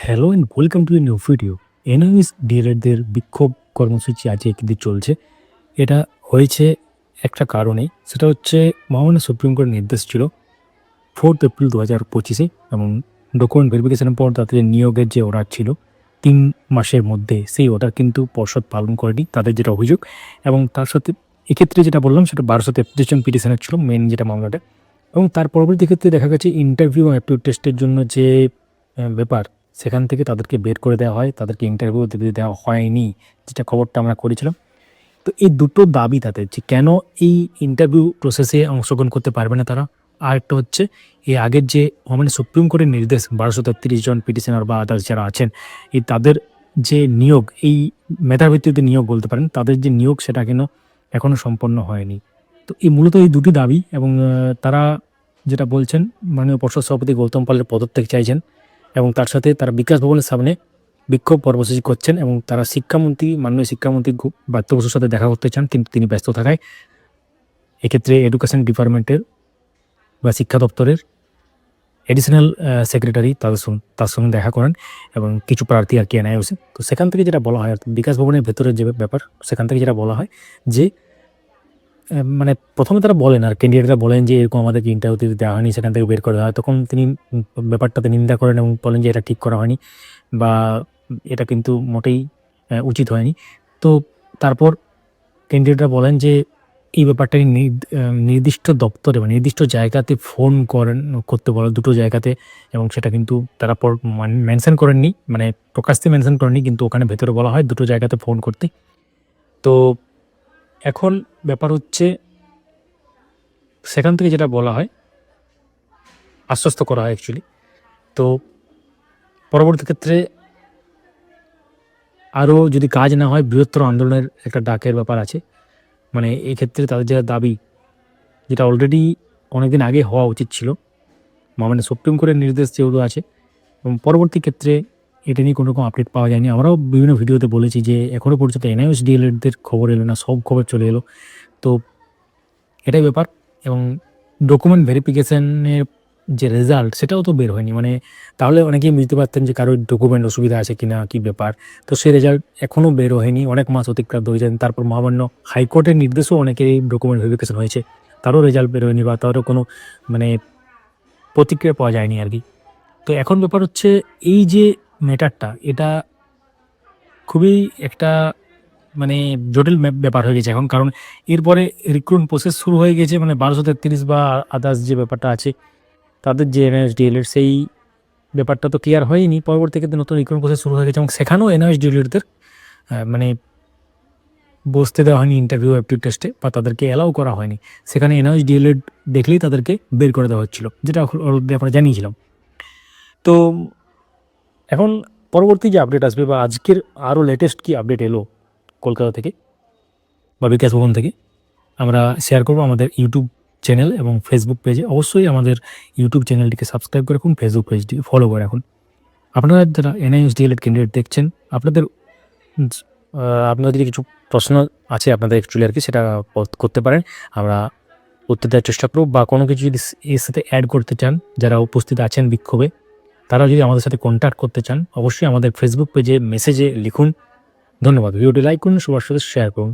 Hello and welcome to a new video. NIS ডিএলএডদের বিক্ষোভ কর্মসূচি আজ একদিন চলছে। এটা হয়েছে একটা কারণে, সেটা হচ্ছে মহামান্য সুপ্রিম কোর্টের নির্দেশ ছিল 4 এপ্রিল 2025 এবং ডকুমেন্ট ভেরিফিকেশনের পর তাদের নিয়োগের যে অর্ডার ছিল 3 মাসের মধ্যে, সেই অর্ডার কিন্তু পর্ষদ পালন করেনি, তাদের যেটা অভিযোগ। এবং তার সাথে এক্ষেত্রে যেটা বললাম সেটা 1233 জন পিটিশনের ছিল মেন যেটা মামলাটা। এবং তার পরবর্তী ক্ষেত্রে দেখা গেছে ইন্টারভিউ এবং অ্যাপটিটিউড টেস্টের জন্য যে ব্যাপার, সেখান থেকে তাদেরকে বের করে দেওয়া হয়, তাদেরকে ইন্টারভিউ দিতে দেওয়া হয়নি, যেটা খবরটা আমরা করেছিলাম। তো এই দুটো দাবি তাদের, যে কেন এই ইন্টারভিউ প্রসেসে অংশগ্রহণ করতে পারবে না তারা। আর একটা হচ্ছে এই আগের যে মানে সুপ্রিম কোর্টের নির্দেশ 1233 জন পিটিশনার বা আদার্স যারা আছেন, এই তাদের যে নিয়োগ, এই মেধার ভিত্তিতে নিয়োগ বলতে পারেন, তাদের যে নিয়োগ সেটা কেন এখনও সম্পন্ন হয়নি। তো এই মূলত এই দুটি দাবি। এবং তারা যেটা বলছেন, মাননীয় পর্ষদ সভাপতি গৌতম পালের পদত্যাগ চাইছেন এবং তার সাথে তারা বিকাশ ভবনের সামনে বিক্ষোভ কর্মসূচি করছেন। এবং তারা মাননীয় শিক্ষামন্ত্রী ব্রাত্য বসুর সাথে দেখা করতে চান, কিন্তু তিনি ব্যস্ত থাকায় এক্ষেত্রে এডুকেশন ডিপার্টমেন্টের বা শিক্ষা দপ্তরের এডিশনাল সেক্রেটারি তার সঙ্গে দেখা করেন এবং কিছু প্রার্থী আর কি এনআইওসে। তো সেখান থেকে যেটা বলা হয়, বিকাশ ভবনের ভেতরের যে ব্যাপার, সেখান থেকে যেটা বলা হয় যে মানে প্রথমে তারা বলেন, আর ক্যান্ডিডেটরা বলেন যে এরকম আমাদেরকে ইন্টারভিউ দিতে দেওয়া হয়নি, সেখান থেকে বের করে দেওয়া হয়। তখন তিনি ব্যাপারটাতে নিন্দা করেন এবং বলেন যে এটা ঠিক করা হয়নি বা এটা কিন্তু মোটেই উচিত হয়নি। তো তারপর ক্যান্ডিডেটরা বলেন যে এই ব্যাপারটাকে নির্দিষ্ট দপ্তরে বা নির্দিষ্ট জায়গাতে ফোন করতে বলে, দুটো জায়গাতে। এবং সেটা কিন্তু তারা মেনশন করেননি, মানে প্রকাশ্যে মেনশন করেননি, কিন্তু ওখানে ভেতরে বলা হয় দুটো জায়গাতে ফোন করতে। তো এখন ব্যাপার হচ্ছে, সেখান থেকে যেটা বলা হয়, আশ্বস্ত করা হয় অ্যাকচুয়ালি। তো পরবর্তী ক্ষেত্রে আরও যদি কাজ না হয়, বৃহত্তর আন্দোলনের একটা ডাকের ব্যাপার আছে। মানে এই ক্ষেত্রে তাদের যে দাবি, যেটা অলরেডি অনেকদিন আগে হওয়া উচিত ছিল, মানে সুপ্রিম কোর্টের নির্দেশ যেহেতু আছে, এবং পরবর্তী ক্ষেত্রে এটা নিয়ে কোনো রকম আপডেট পাওয়া যায়নি। আমরাও বিভিন্ন ভিডিওতে বলেছি যে এখনও পর্যন্ত এনআইওএস ডিএলএডদের খবর এলো না, সব খবর চলে এলো। তো এটাই ব্যাপার। এবং ডকুমেন্ট ভেরিফিকেশনের যে রেজাল্ট, সেটাও তো বের হয়নি। মানে তাহলে অনেকেই বুঝতে পারতেন যে কারোর ডকুমেন্ট অসুবিধা আছে কিনা, কি ব্যাপার। তো সেই রেজাল্ট এখনও বের হয়নি, অনেক মাস অতিক্রান্ত হয়েছেন। তারপর মহামান্য হাইকোর্টের নির্দেশেও অনেকেরই ডকুমেন্ট ভেরিফিকেশন হয়েছে, তারও রেজাল্ট বের হয়নি বা তারও কোনো মানে প্রতিক্রিয়া পাওয়া যায়নি আর কি। তো এখন ব্যাপার হচ্ছে, এই যে ম্যাটারটা, এটা খুবই একটা মানে জটিল ব্যাপার হয়ে গেছে এখন। কারণ এরপরে রিক্রুটমেন্ট প্রসেস শুরু হয়ে গেছে, মানে 1233 বা আদার্স যে ব্যাপারটা আছে, তাদের যে এনআইএস ডিএলএড, সেই ব্যাপারটা তো ক্লিয়ার হয়নি। পরবর্তী ক্ষেত্রে নতুন রিক্রুটমেন্ট প্রসেস শুরু হয়ে গেছে এবং সেখানেও এনআইএস ডিএলএডদের মানে বসতে দেওয়া হয়নি ইন্টারভিউ অ্যাপটিটিউড টেস্টে, বা তাদেরকে অ্যালাউ করা হয়নি। সেখানে এনআইএস ডিএলএড দেখলেই তাদেরকে বের করে দেওয়া হচ্ছিল, যেটা অলরেডি আমরা জানিয়েছিলাম। তো এখন পরবর্তী যে আপডেট আসবে, বা আজকের আরও লেটেস্ট কি আপডেট এলো কলকাতা থেকে বা বিকাশ ভবন থেকে, আমরা শেয়ার করবো আমাদের ইউটিউব চ্যানেল এবং ফেসবুক পেজে। অবশ্যই আমাদের ইউটিউব চ্যানেলটিকে সাবস্ক্রাইব করে রাখুন, ফেসবুক পেজটিকে ফলো করে রাখুন। আপনারা যারা এনআইএস ডিএলএড ক্যান্ডিডেট দেখছেন, আপনাদের যদি কিছু প্রশ্ন আছে আপনাদের অ্যাকচুয়ালি আর কি, সেটা করতে পারেন, আমরা উত্তর দেওয়ার চেষ্টা করব। বা কোনো কিছু যদি এর সাথে অ্যাড করতে চান, যারা উপস্থিত আছেন বিক্ষোভে, তারা যদি আমাদের সাথে কন্ট্যাক্ট করতে চান, অবশ্যই আমাদের ফেসবুক পেজে মেসেজে লিখুন। ধন্যবাদ। ভিডিওটি লাইক করুন, সবার সাথে শেয়ার করুন।